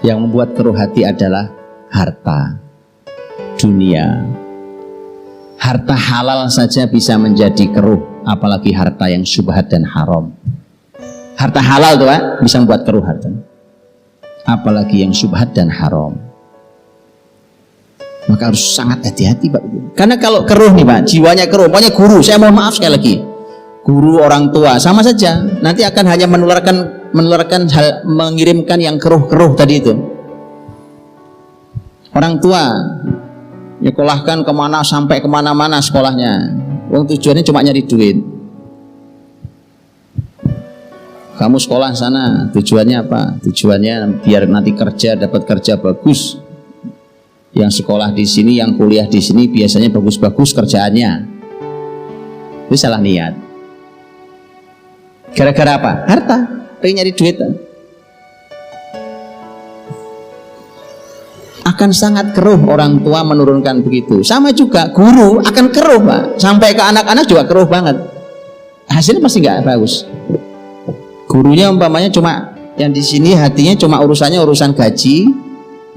Yang membuat keruh hati adalah harta, dunia. Harta halal saja bisa menjadi keruh, apalagi harta yang syubhat dan haram. Harta halal tuh Pak, bisa membuat keruh harta, apalagi yang syubhat dan haram. Maka harus sangat hati-hati Pak. Karena kalau keruh nih Pak, jiwanya keruh, pokoknya guru, saya mohon maaf sekali lagi, guru, orang tua sama saja, nanti akan hanya menularkan hal, mengirimkan yang keruh-keruh tadi itu. Orang tua nyekolahkan kemana sampai kemana-mana sekolahnya, tujuannya cuma nyari duit. Kamu sekolah sana tujuannya apa? Tujuannya biar nanti kerja, dapat kerja bagus. Yang sekolah di sini, yang kuliah di sini biasanya bagus-bagus kerjaannya. Itu salah niat. Gara-gara apa? Harta, pengen nyari duit. Akan sangat keruh orang tua menurunkan begitu. Sama juga guru akan keruh Pak. Sampai ke anak-anak juga keruh banget. Hasilnya pasti nggak bagus. Gurunya umpamanya cuma yang di sini hatinya cuma urusannya urusan gaji,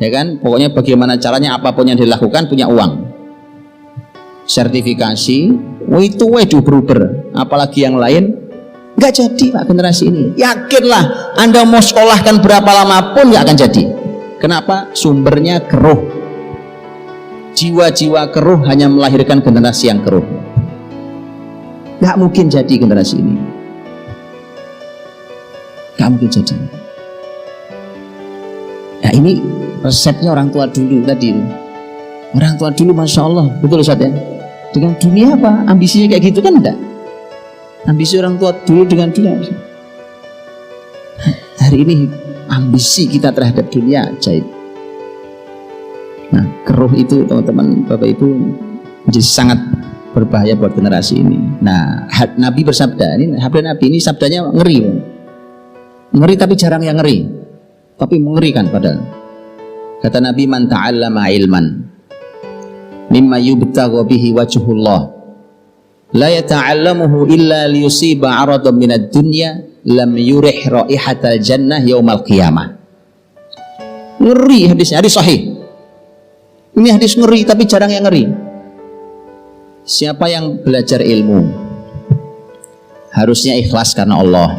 ya kan? Pokoknya bagaimana caranya apapun yang dilakukan punya uang. Sertifikasi, itu diuber-uber. Apalagi yang lain nggak jadi Pak generasi ini. Yakinlah Anda mau sekolahkan berapa lama pun nggak akan jadi. Kenapa? Sumbernya keruh. Jiwa-jiwa keruh hanya melahirkan generasi yang keruh. Nggak mungkin jadi generasi ini. Nggak mungkin jadi. Nah ini resepnya orang tua dulu tadi. Orang tua dulu Masya Allah, betul Ustaz ya. Dengan dunia apa? Ambisinya kayak gitu kan enggak? Ambisi orang tua dulu dengan dunia. Hari ini ambisi kita terhadap dunia ajaib. Nah, keruh itu teman-teman, Bapak Ibu, menjadi sangat berbahaya buat generasi ini. Nah, Nabi bersabda, ini sabda Nabi ini sabdanya ngeri. Ngeri tapi jarang yang ngeri. Tapi mengerikan padahal. Kata Nabi, "Man ta'allama ilman mimma yubtagha bihi wajhullah la yata'allamuhu illa liyusiba 'aradan minad dunya lam yurih raihatal jannah yaumal qiyamah." Ngeri hadisnya, hadis sahih. Ini hadis ngeri tapi jarang yang ngeri. Siapa yang belajar ilmu harusnya ikhlas karena Allah,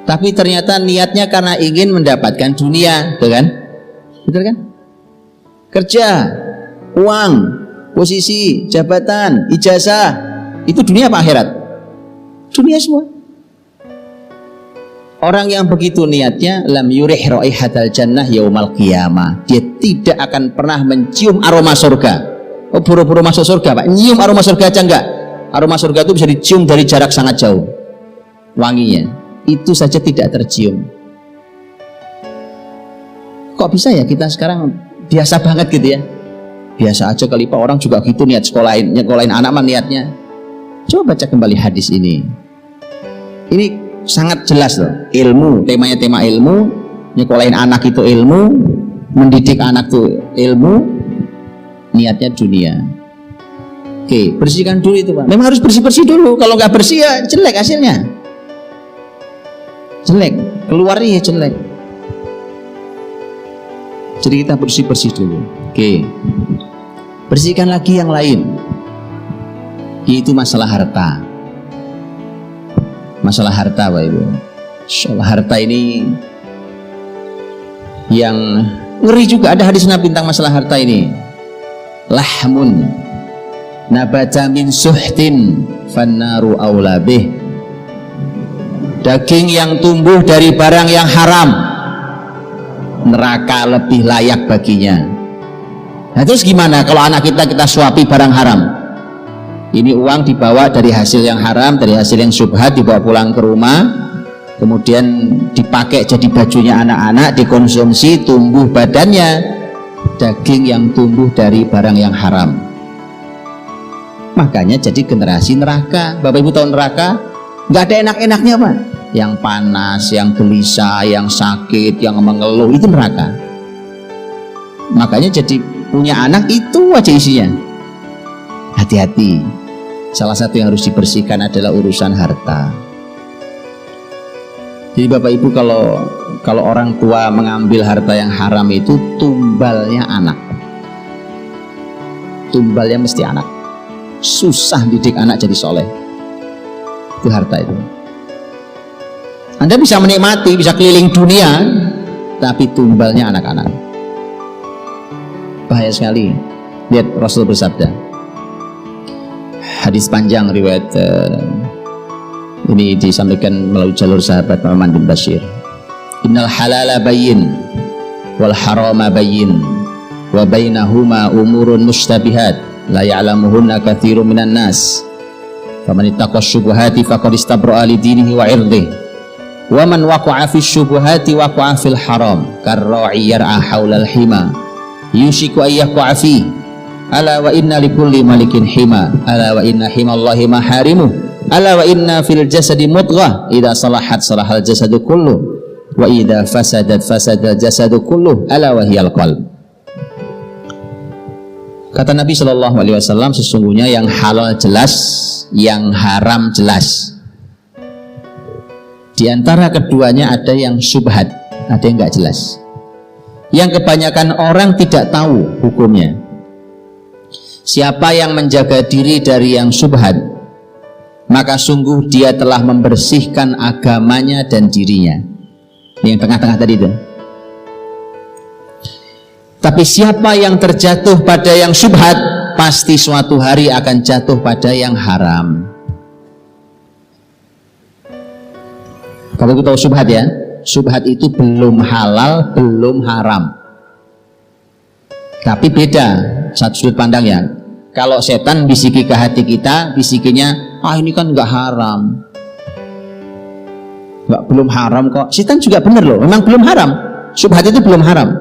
tapi ternyata niatnya karena ingin mendapatkan dunia, betul kan? Betul kan? Kerja, uang, posisi, jabatan, ijazah, itu dunia apa akhirat? Dunia semua. Orang yang begitu niatnya, lam yurih raihatal jannah yaumal qiyamah, dia tidak akan pernah mencium aroma surga. Oh, buru-buru masuk surga Pak, nyium aroma surga aja enggak. Aroma surga itu bisa dicium dari jarak sangat jauh. Wanginya itu saja tidak tercium. Kok bisa ya kita sekarang biasa banget gitu ya? Biasa aja kali Pak, orang juga gitu niat sekolahin anak mah niatnya. Coba baca kembali hadis ini. Ini sangat jelas loh, ilmu, temanya tema ilmu, nyekolahin anak itu ilmu, mendidik anak itu ilmu, niatnya dunia. Oke, bersihkan dulu itu Pak. Memang harus bersih-bersih dulu, kalau nggak bersih ya jelek hasilnya. Jelek, keluarnya jelek. Jadi kita bersih-bersih dulu. Oke, bersihkan lagi yang lain, yaitu masalah harta. Masalah harta Bapak Ibu. Soal harta ini yang ngeri juga. Ada hadis Nabi tentang masalah harta ini. Lahmun nabata min suhtin fannaru aula bih. Daging yang tumbuh dari barang yang haram, neraka lebih layak baginya. Nah terus gimana kalau anak kita suapi barang haram? Ini uang dibawa dari hasil yang haram, dari hasil yang syubhat, dibawa pulang ke rumah, kemudian dipakai jadi bajunya anak-anak, dikonsumsi, tumbuh badannya, daging yang tumbuh dari barang yang haram. Makanya jadi generasi neraka. Bapak Ibu tahu neraka? Nggak ada enak-enaknya Pak. Yang panas, yang gelisah, yang sakit, yang mengeluh, itu neraka. Makanya jadi punya anak itu aja isinya. Hati-hati. Salah satu yang harus dibersihkan adalah urusan harta. Jadi Bapak Ibu, kalau orang tua mengambil harta yang haram itu tumbalnya anak. Tumbalnya mesti anak. Susah didik anak jadi soleh. Itu harta itu. Anda bisa menikmati, bisa keliling dunia, tapi tumbalnya anak-anak. Bahaya sekali. Lihat Rasul bersabda. Hadis panjang riwayat ini disampaikan melalui jalur sahabat Nu'man bin Bashir. Innal halala bayyin wal harama bayyin wa bainahuma umurun mushtabihat la ya'lamuhunna katsirun minan nas. Faman ittaqa syubhati faqad istabra'a li dinihi wa 'irdihi. Wa man waqa'a fi syubhati waqa'a fil haram karra'i yar'a haulal hima yushiku ayyaqa'a fi. Ala wa inna likulli malikin hima. Ala wa inna himallahi maharimuh. Ala wa inna fil jasadi mudghah idza salahat salahal jasadu kulluh wa idza fasadat fasadal jasadu kulluh ala wa hiyal qalb. Kata Nabi sallallahu alaihi wasallam, sesungguhnya yang halal jelas, yang haram jelas. Di antara keduanya ada yang syubhat, ada yang enggak jelas. Yang kebanyakan orang tidak tahu hukumnya. Siapa yang menjaga diri dari yang syubhat, maka sungguh dia telah membersihkan agamanya dan dirinya. Ini yang tengah-tengah tadi itu. Tapi siapa yang terjatuh pada yang syubhat, pasti suatu hari akan jatuh pada yang haram. Kalau kita tahu syubhat ya, syubhat itu belum halal, belum haram. Tapi beda satu sudut pandangnya. Kalau setan bisiki ke hati kita, bisikinya, ini kan nggak haram, nggak, belum haram kok. Setan juga benar loh, memang belum haram. Syubhat itu belum haram.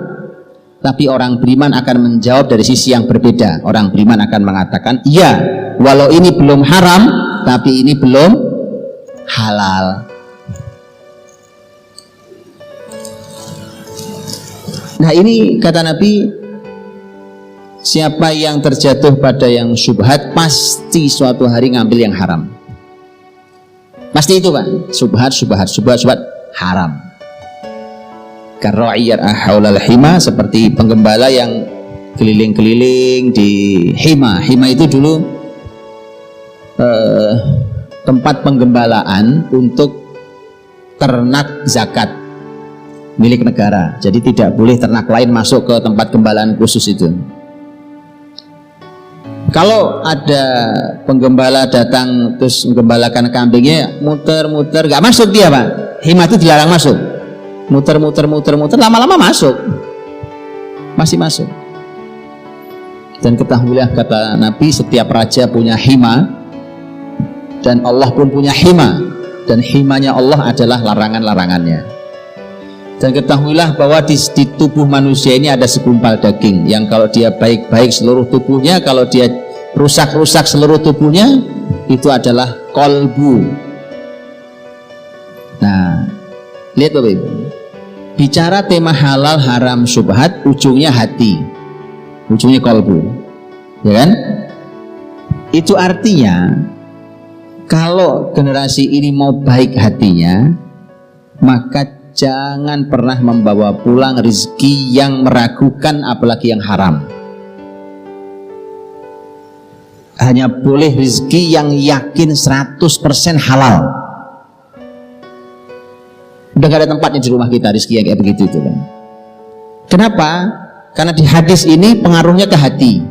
Tapi orang beriman akan menjawab dari sisi yang berbeda. Orang beriman akan mengatakan, iya, walau ini belum haram, tapi ini belum halal. Nah ini kata Nabi, siapa yang terjatuh pada yang syubhat pasti suatu hari ngambil yang haram. Pasti itu Pak, syubhat haram. Karra'i yar'a haulal hima, seperti penggembala yang keliling-keliling di hima. Hima itu dulu tempat penggembalaan untuk ternak zakat milik negara. Jadi tidak boleh ternak lain masuk ke tempat gembalaan khusus itu. Kalau ada penggembala datang terus menggembalakan kambingnya, muter-muter, gak masuk dia Pak. Hima itu dilarang masuk. Muter-muter, lama-lama masuk. Masih masuk. Dan ketahuilah kata Nabi, setiap raja punya hima, dan Allah pun punya hima, dan himanya Allah adalah larangan-larangannya. Dan ketahuilah bahwa di tubuh manusia ini ada segumpal daging yang kalau dia baik-baik seluruh tubuhnya, kalau dia rusak-rusak seluruh tubuhnya, itu adalah kolbu. Nah, lihat Bapak Ibu, bicara tema halal haram syubhat, ujungnya hati, ujungnya kolbu, ya kan? Itu artinya kalau generasi ini mau baik hatinya, maka jangan pernah membawa pulang rezeki yang meragukan, apalagi yang haram. Hanya boleh rezeki yang yakin 100% halal. Udah gak ada tempatnya di rumah kita rezeki yang kayak begitu itu kan. Kenapa? Karena di hadis ini pengaruhnya ke hati.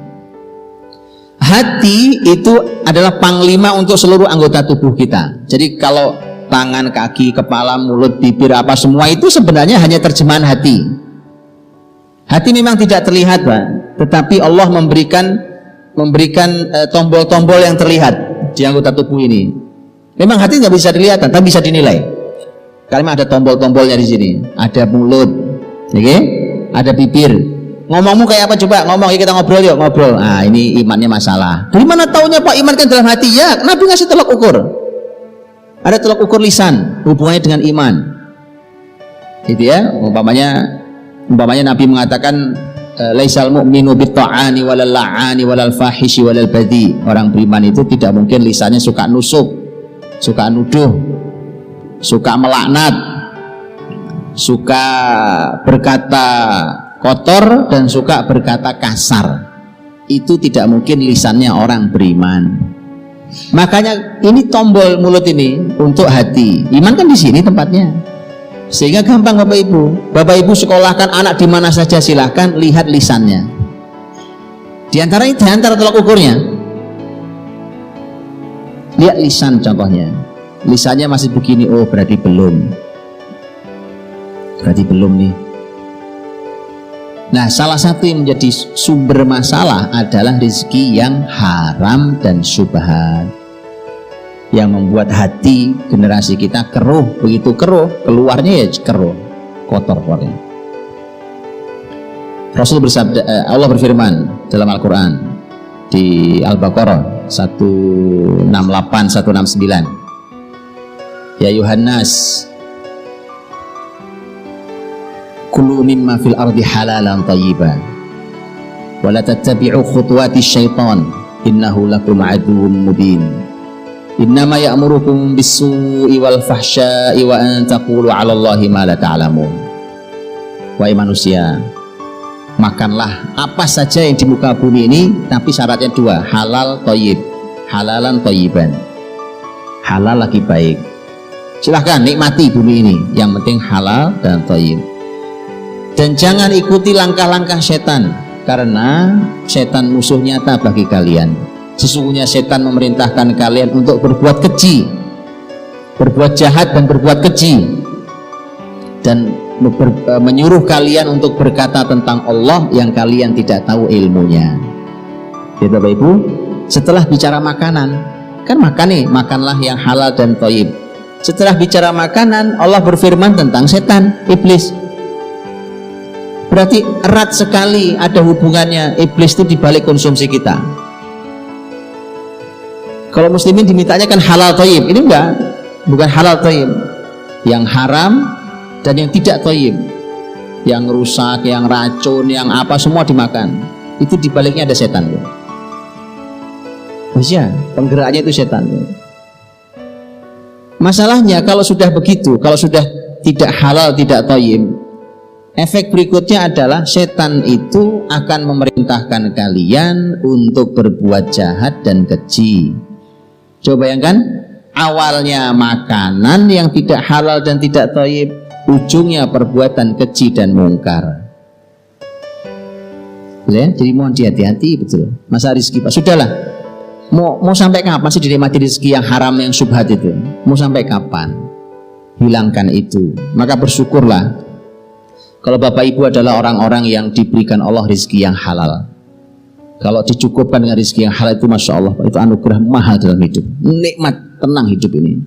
Hati itu adalah panglima untuk seluruh anggota tubuh kita. Jadi kalau tangan, kaki, kepala, mulut, bibir, apa semua itu sebenarnya hanya terjemahan hati. Hati memang tidak terlihat Pak, tetapi Allah memberikan tombol-tombol yang terlihat di anggota tubuh ini. Memang hati nggak bisa dilihat, tapi bisa dinilai. Karena ada tombol-tombolnya di sini. Ada mulut, okay? Ada bibir. Ngomongmu kayak apa coba? Ngomong, ya kita ngobrol yuk, ngobrol. Nah ini imannya masalah. Dari mana taunya Pak iman kan dalam hati? Ya, Nabi ngasih tolak ukur. Ada tolak ukur lisan, hubungannya dengan iman. Gitu ya, umpamanya Nabi mengatakan laisal mu'minu bitta'ani walal la'ani walal fahishi walal badi. Orang beriman itu tidak mungkin lisannya suka nusuk, suka nuduh, suka melaknat, suka berkata kotor dan suka berkata kasar. Itu tidak mungkin lisannya orang beriman. Makanya ini tombol mulut ini untuk hati. Iman kan di sini tempatnya. Sehingga gampang Bapak Ibu. Bapak Ibu sekolahkan anak di mana saja, silahkan lihat lisannya. Di antara tolak ukurnya, lihat lisan contohnya. Lisannya masih begini, oh berarti belum. Berarti belum nih. Nah, salah satu yang menjadi sumber masalah adalah rezeki yang haram dan syubhat, yang membuat hati generasi kita keruh. Begitu keruh, keluarnya ya keruh, kotor keluarnya. Rasul bersabda, Allah berfirman dalam Al-Quran di Al-Baqarah 168-169, ya Yuhannas kulu mimma fil ardi halalan tayyiban wa la tattabi'u khutuwati syaitan innahu lakum aduwwun mubin innama ya'murukum bis-su'i wal fahsya'i wa an taqulu 'ala Allahi ma la ta'lamun. Wahai manusia, makanlah apa saja yang di muka bumi ini, tapi syaratnya dua, halal thayyib, halalan thayyiban. Halal lagi baik. Silahkan nikmati bumi ini, yang penting halal dan thayyib. Dan jangan ikuti langkah-langkah setan, karena setan musuh nyata bagi kalian. Sesungguhnya setan memerintahkan kalian untuk berbuat keji, berbuat jahat dan berbuat keji, dan menyuruh kalian untuk berkata tentang Allah yang kalian tidak tahu ilmunya. Ya Bapak Ibu, setelah bicara makanan, kan makan nih, makanlah yang halal dan thayyib. Setelah bicara makanan, Allah berfirman tentang setan, iblis. Berarti erat sekali ada hubungannya iblis itu dibalik konsumsi kita. Kalau muslimin dimintanya kan halal thayyib, ini enggak, bukan halal thayyib, yang haram dan yang tidak thayyib, yang rusak, yang racun, yang apa semua dimakan. Itu dibaliknya ada setan. Masya, penggeraknya itu setan. Masalahnya kalau sudah begitu, kalau sudah tidak halal, tidak thayyib, efek berikutnya adalah setan itu akan memerintahkan kalian untuk berbuat jahat dan keji. Coba bayangkan, awalnya makanan yang tidak halal dan tidak thayyib, ujungnya perbuatan keji dan mungkar. Ya, jadi mohon hati-hati betul. Masa rezeki Pak, sudahlah. Mau sampai kapan sih dinikmati rezeki yang haram, yang syubhat itu? Mau sampai kapan? Hilangkan itu. Maka bersyukurlah kalau Bapak Ibu adalah orang-orang yang diberikan Allah rezeki yang halal. Kalau dicukupkan dengan rezeki yang halal itu, Masya Allah, itu anugerah mahal dalam hidup. Nikmat, tenang hidup ini.